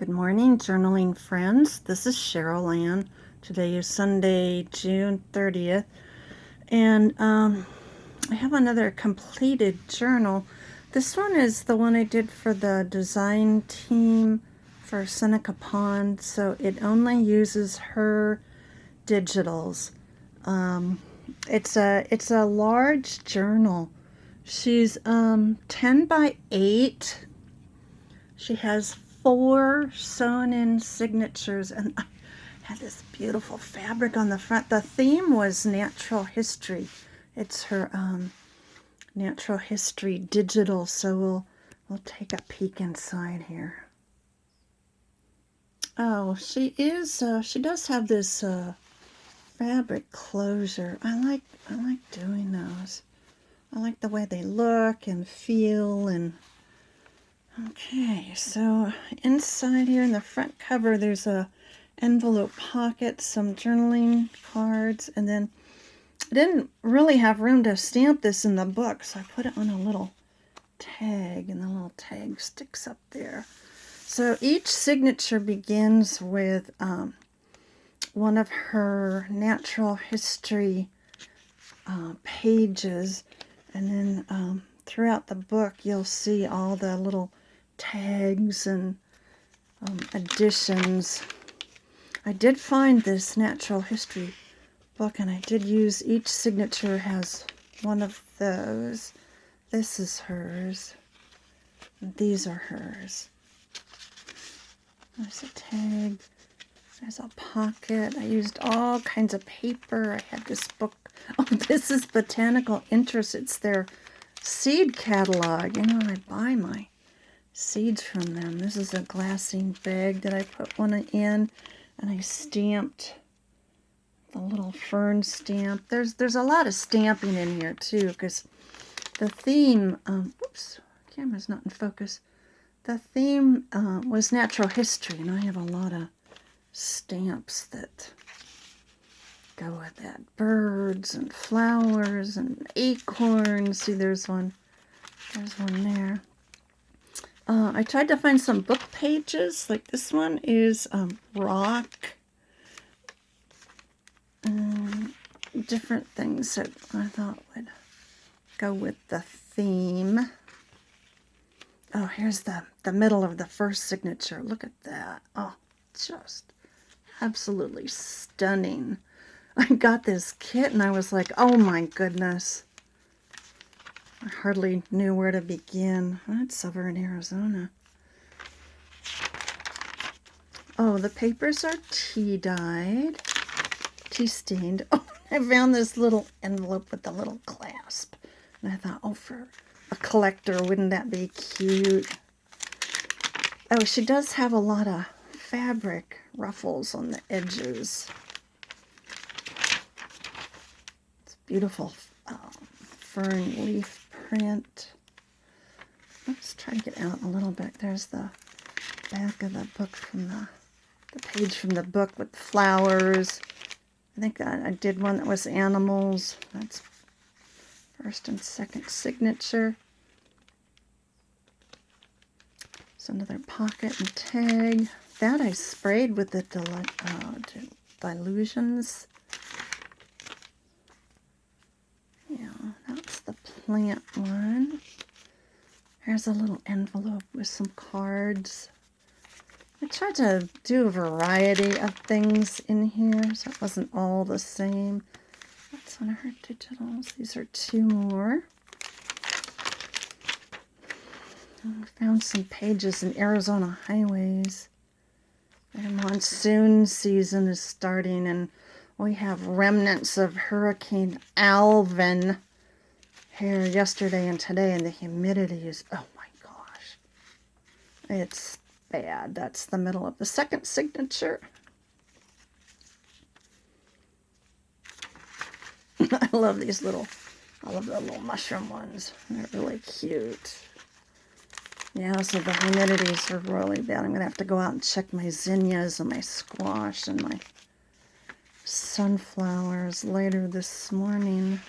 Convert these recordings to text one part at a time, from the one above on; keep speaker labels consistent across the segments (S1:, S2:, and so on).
S1: Good morning, journaling friends. This is Cheryl Ann. Today is Sunday, June 30th, and I have another completed journal. This one is the one I did for the design team for Seneca Pond, so it only uses her digitals. It's a large journal. She's 10 by 8. She has 4 sewn-in signatures, and I had this beautiful fabric on the front. The theme was natural history. It's her natural history digital, so we'll take a peek inside here. Oh, she does have this fabric closure. I like doing those. I like the way they look and feel. And okay, so inside here in the front cover, there's a envelope pocket, some journaling cards, and then I didn't really have room to stamp this in the book, so I put it on a little tag, and the little tag sticks up there. So each signature begins with one of her natural history pages, and then throughout the book you'll see all the little tags and additions. I did find this natural history book, and I did use each signature has one of those. This is hers. These are hers. There's a tag. There's a pocket. I used all kinds of paper. I had this book. Oh, this is Botanical Interest. It's their seed catalog. You know, I buy my seeds from them. This is a glassine bag that I put one in, and I stamped the little fern stamp. There's a lot of stamping in here too, because the theme, oops, camera's not in focus. The theme was natural history, and I have a lot of stamps that go with that. Birds and flowers and acorns. See, there's one there. I tried to find some book pages. Like this one is rock. Different things that I thought would go with the theme. Oh, here's the middle of the first signature. Look at that. Oh, just absolutely stunning. I got this kit and I was like, oh my goodness. I hardly knew where to begin. That's over in Arizona. Oh, the papers are tea-dyed, tea-stained. Oh, I found this little envelope with the little clasp. And I thought, oh, for a collector, wouldn't that be cute? Oh, she does have a lot of fabric ruffles on the edges. It's beautiful fern leaf print. Let's try to get out a little bit. There's the back of the book from the page from the book with flowers. I think I did one that was animals. That's first and second signature. It's another pocket and tag. That I sprayed with the Dilutions. Yeah, that's the plant one. Here's a little envelope with some cards. I tried to do a variety of things in here, so it wasn't all the same. That's one of her digitals. These are 2 more. I found some pages in Arizona highways. Their monsoon season is starting, and we have remnants of Hurricane Alvin here yesterday and today, and the humidity is, oh my gosh, it's bad. That's the middle of the second signature. I love the little mushroom ones. They're really cute. Yeah, so the humidities are really bad. I'm going to have to go out and check my zinnias and my squash and my sunflowers later this morning.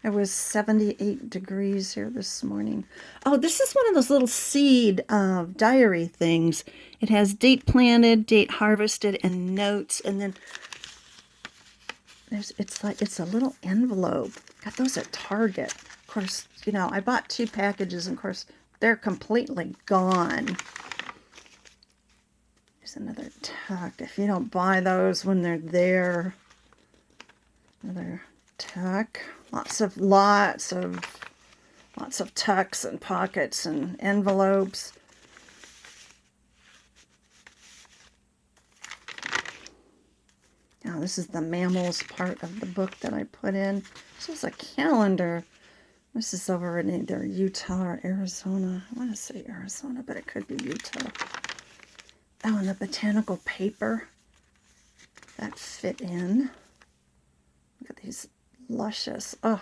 S1: It was 78 degrees here this morning. Oh, this is one of those little seed diary things. It has date planted, date harvested, and notes. And then it's a little envelope. Got those at Target. Of course, you know, I bought 2 packages, and of course, they're completely gone. There's another tuck. If you don't buy those when they're there, another tuck. Lots of tucks and pockets and envelopes. Now this is the mammals part of the book that I put in. This is a calendar. This is over in either Utah or Arizona. I want to say Arizona, but it could be Utah. Oh, and the botanical paper that fit in. Look at these luscious. Oh,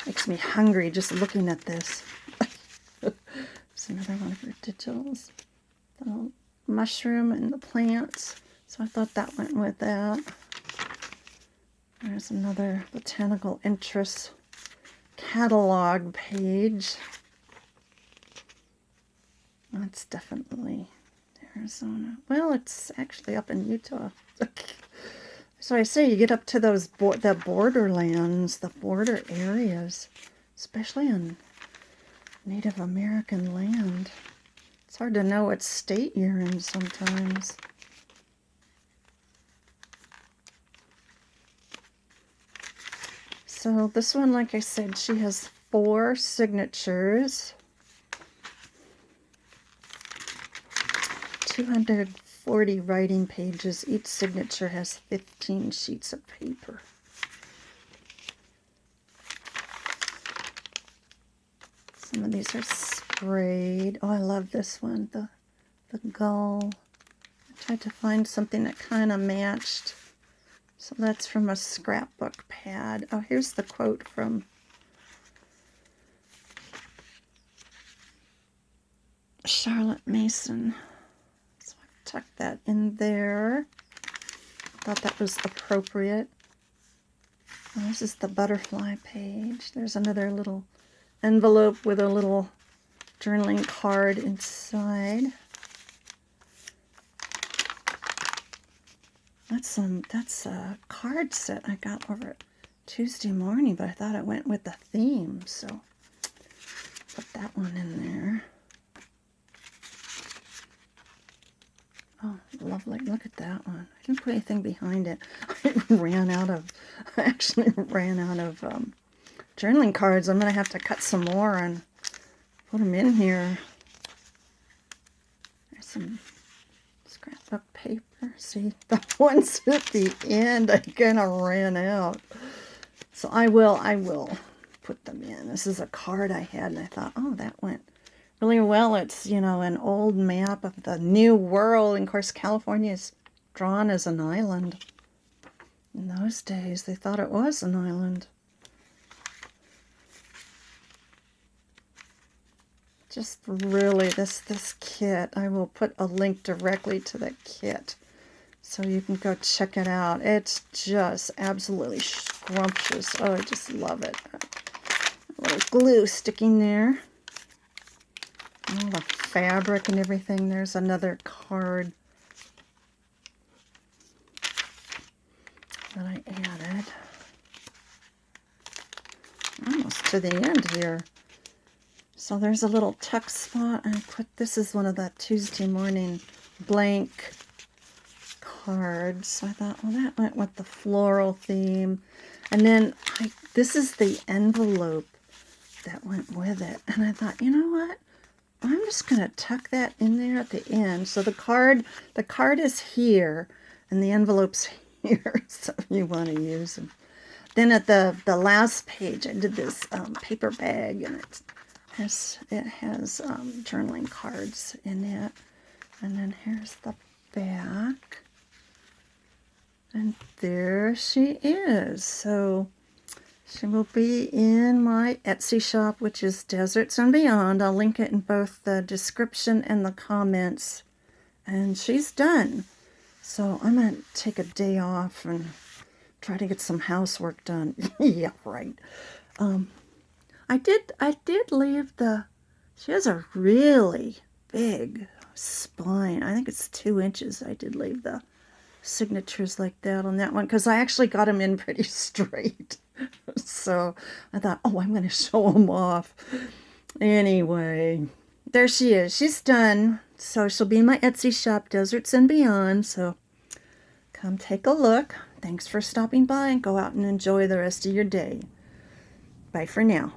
S1: makes me hungry just looking at this. There's another one of her digitals. The mushroom and the plants. So I thought that went with that. There's another botanical interest catalog page. That's definitely Arizona. Well, it's actually up in Utah. So I say you get up to those the borderlands, the border areas, especially on Native American land. It's hard to know what state you're in sometimes. So this one, like I said, she has 4 signatures. 240 writing pages. Each signature has 15 sheets of paper. Some of these are sprayed. Oh, I love this one, the gull. I tried to find something that kind of matched. So that's from a scrapbook pad. Oh, here's the quote from Charlotte Mason. So I tucked that in there. Thought that was appropriate. Oh, this is the butterfly page. There's another little envelope with a little journaling card inside. That's a card set I got over Tuesday morning, but I thought it went with the theme, so put that one in there. Oh, lovely. Look at that one. I didn't put anything behind it. I actually ran out of journaling cards. I'm going to have to cut some more and put them in here. There's some scrapbook paper. See, the ones at the end, I kind of ran out. So I will put them in. This is a card I had, and I thought, oh, that went really well. It's, you know, an old map of the New World. And of course, California is drawn as an island. In those days, they thought it was an island. Just really, this kit, I will put a link directly to the kit so you can go check it out. It's just absolutely scrumptious. Oh, I just love it. A little glue sticking there. All the fabric and everything. There's another card that I added. Almost to the end here. So there's a little tuck spot. I put, this is one of the Tuesday morning blank cards. So I thought, well, that went with the floral theme. And then this is the envelope that went with it. And I thought, you know what? I'm just going to tuck that in there at the end. So the card is here and the envelope's here. So if you want to use them. Then at the last page, I did this paper bag, and it has journaling cards in it. And then here's the back. And there she is. So she will be in my Etsy shop, which is Deserts and Beyond. I'll link it in both the description and the comments. And she's done. So I'm going to take a day off and try to get some housework done. Yeah, right. I did leave she has a really big spine. I think it's 2 inches. I did leave the signatures like that on that one because I actually got them in pretty straight. So I thought, oh, I'm going to show them off. Anyway, there she is. She's done. So she'll be in my Etsy shop, Deserts and Beyond. So come take a look. Thanks for stopping by and go out and enjoy the rest of your day. Bye for now.